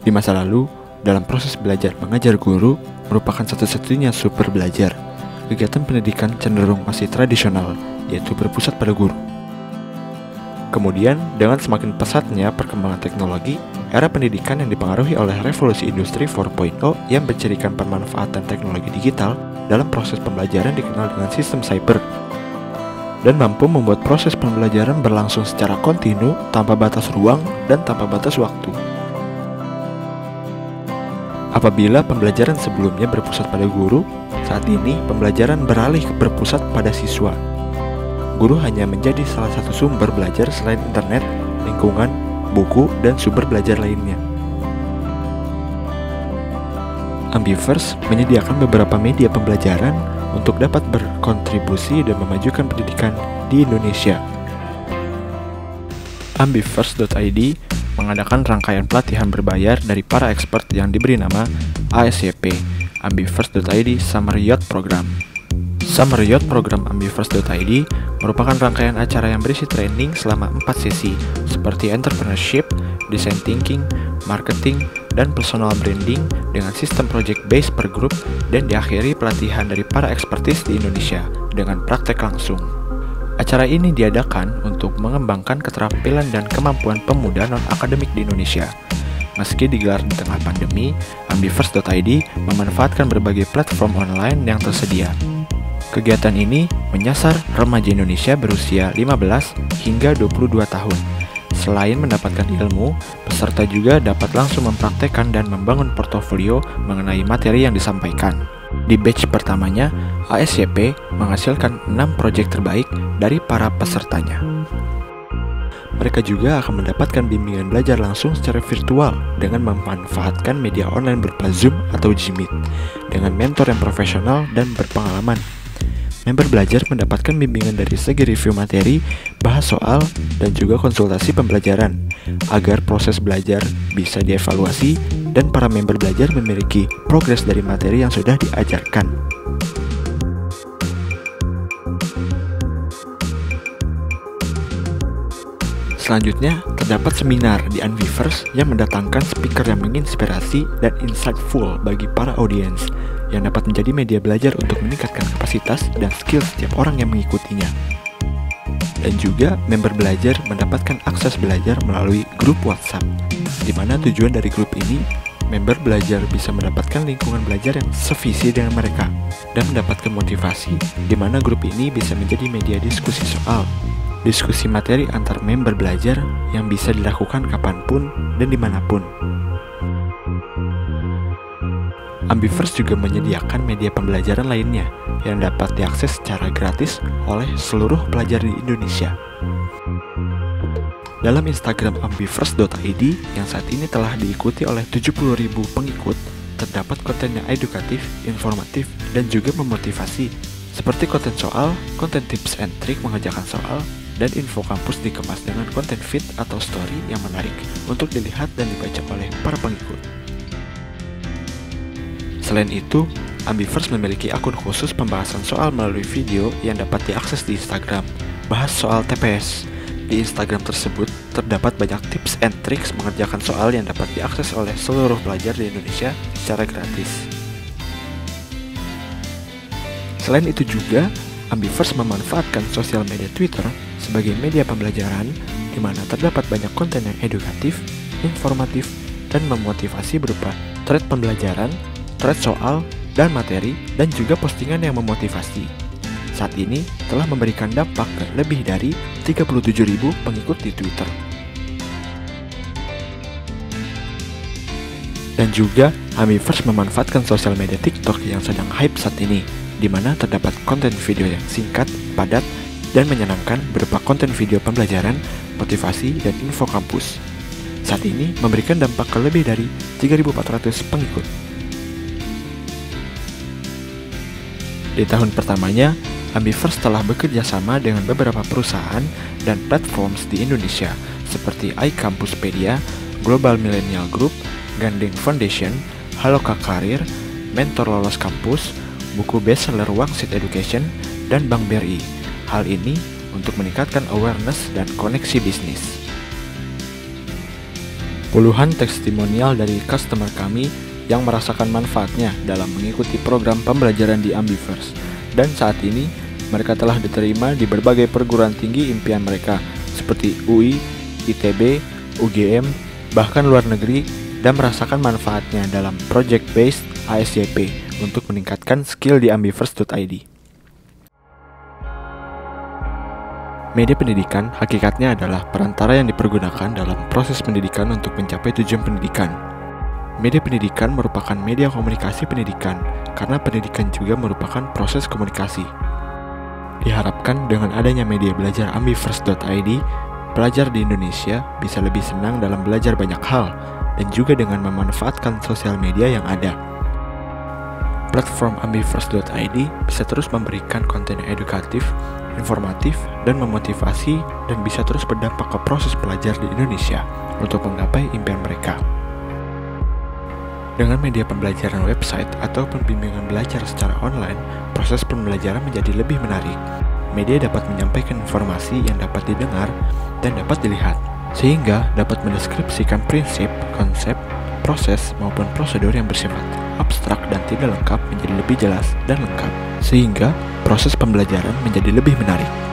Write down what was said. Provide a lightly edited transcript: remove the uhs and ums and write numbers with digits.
Di masa lalu, dalam proses belajar mengajar guru merupakan satu-satunya super belajar. Kegiatan pendidikan cenderung masih tradisional, yaitu berpusat pada guru. Kemudian, dengan semakin pesatnya perkembangan teknologi, era pendidikan yang dipengaruhi oleh revolusi industri 4.0 yang mencirikan pemanfaatan teknologi digital dalam proses pembelajaran dikenal dengan sistem cyber, dan mampu membuat proses pembelajaran berlangsung secara kontinu tanpa batas ruang dan tanpa batas waktu. Apabila pembelajaran sebelumnya berpusat pada guru, saat ini pembelajaran beralih berpusat pada siswa. Guru hanya menjadi salah satu sumber belajar selain internet, lingkungan, buku, dan sumber belajar lainnya. Ambiverse menyediakan beberapa media pembelajaran untuk dapat berkontribusi dan memajukan pendidikan di Indonesia. Ambiverse.id mengadakan rangkaian pelatihan berbayar dari para expert yang diberi nama ASYP, Ambiverse.id Summer Youth Program. Summer Youth Program Ambiverse.id merupakan rangkaian acara yang berisi training selama 4 sesi, seperti entrepreneurship, design thinking, marketing, dan personal branding dengan sistem project based per group, dan diakhiri pelatihan dari para ekspertis di Indonesia dengan praktek langsung. Acara ini diadakan untuk mengembangkan keterampilan dan kemampuan pemuda non-akademik di Indonesia. Meski digelar di tengah pandemi, Ambiverse.id memanfaatkan berbagai platform online yang tersedia. Kegiatan ini menyasar remaja Indonesia berusia 15 hingga 22 tahun. Selain mendapatkan ilmu, peserta juga dapat langsung mempraktekkan dan membangun portofolio mengenai materi yang disampaikan. Di batch pertamanya, ASYP menghasilkan 6 proyek terbaik dari para pesertanya. Mereka juga akan mendapatkan bimbingan belajar langsung secara virtual dengan memanfaatkan media online berupa Zoom atau Gmeet dengan mentor yang profesional dan berpengalaman. Member belajar mendapatkan bimbingan dari segi review materi, bahas soal, dan juga konsultasi pembelajaran agar proses belajar bisa dievaluasi dan para member belajar memiliki progres dari materi yang sudah diajarkan. Selanjutnya, terdapat seminar di Ambiverse yang mendatangkan speaker yang menginspirasi dan insightful bagi para audiens, yang dapat menjadi media belajar untuk meningkatkan kapasitas dan skill setiap orang yang mengikutinya. Dan juga, member belajar mendapatkan akses belajar melalui grup WhatsApp, di mana tujuan dari grup ini, member belajar bisa mendapatkan lingkungan belajar yang sevisi dengan mereka, dan mendapatkan motivasi, di mana grup ini bisa menjadi media diskusi soal, diskusi materi antar member belajar yang bisa dilakukan kapanpun dan dimanapun. Ambiverse juga menyediakan media pembelajaran lainnya yang dapat diakses secara gratis oleh seluruh pelajar di Indonesia. Dalam Instagram Ambiverse.id yang saat ini telah diikuti oleh 70.000 pengikut, terdapat konten yang edukatif, informatif, dan juga memotivasi, seperti konten soal, konten tips and trik mengerjakan soal, dan info kampus dikemas dengan konten feed atau story yang menarik untuk dilihat dan dibaca oleh para pengikut. Selain itu, Ambiverse memiliki akun khusus pembahasan soal melalui video yang dapat diakses di Instagram, bahas soal TPS. Di Instagram tersebut, terdapat banyak tips and tricks mengerjakan soal yang dapat diakses oleh seluruh pelajar di Indonesia secara gratis. Selain itu juga, Ambiverse memanfaatkan sosial media Twitter sebagai media pembelajaran, di mana terdapat banyak konten yang edukatif, informatif, dan memotivasi berupa thread pembelajaran, thread soal, dan materi, dan juga postingan yang memotivasi. Saat ini telah memberikan dampak ke lebih dari 37.000 pengikut di Twitter. Dan juga, Ambiverse memanfaatkan sosial media TikTok yang sedang hype saat ini, di mana terdapat konten video yang singkat, padat, dan menyenangkan berupa konten video pembelajaran, motivasi, dan info kampus. Saat ini memberikan dampak ke lebih dari 3.400 pengikut. Di tahun pertamanya, Ambiverse telah bekerja sama dengan beberapa perusahaan dan platforms di Indonesia seperti iCampuspedia, Global Millennial Group, Gandeng Foundation, Haloka Karir, Mentor Lolos Kampus, buku bestseller Wangsit Education, dan Bank BRI. Hal ini untuk meningkatkan awareness dan koneksi bisnis. Puluhan testimonial dari customer kami yang merasakan manfaatnya dalam mengikuti program pembelajaran di Ambiverse. Dan saat ini, mereka telah diterima di berbagai perguruan tinggi impian mereka, seperti UI, ITB, UGM, bahkan luar negeri, dan merasakan manfaatnya dalam project-based ASYP untuk meningkatkan skill di ambiverse.id. Media pendidikan hakikatnya adalah perantara yang dipergunakan dalam proses pendidikan untuk mencapai tujuan pendidikan. Media pendidikan merupakan media komunikasi pendidikan, karena pendidikan juga merupakan proses komunikasi. Diharapkan dengan adanya media belajar ambiverse.id, pelajar di Indonesia bisa lebih senang dalam belajar banyak hal, dan juga dengan memanfaatkan sosial media yang ada. Platform ambiverse.id bisa terus memberikan konten edukatif, informatif, dan memotivasi, dan bisa terus berdampak ke proses pelajar di Indonesia untuk menggapai impian mereka. Dengan media pembelajaran website ataupun bimbingan belajar secara online, proses pembelajaran menjadi lebih menarik. Media dapat menyampaikan informasi yang dapat didengar dan dapat dilihat, sehingga dapat mendeskripsikan prinsip, konsep, proses, maupun prosedur yang bersifat abstrak dan tidak lengkap menjadi lebih jelas dan lengkap, sehingga proses pembelajaran menjadi lebih menarik.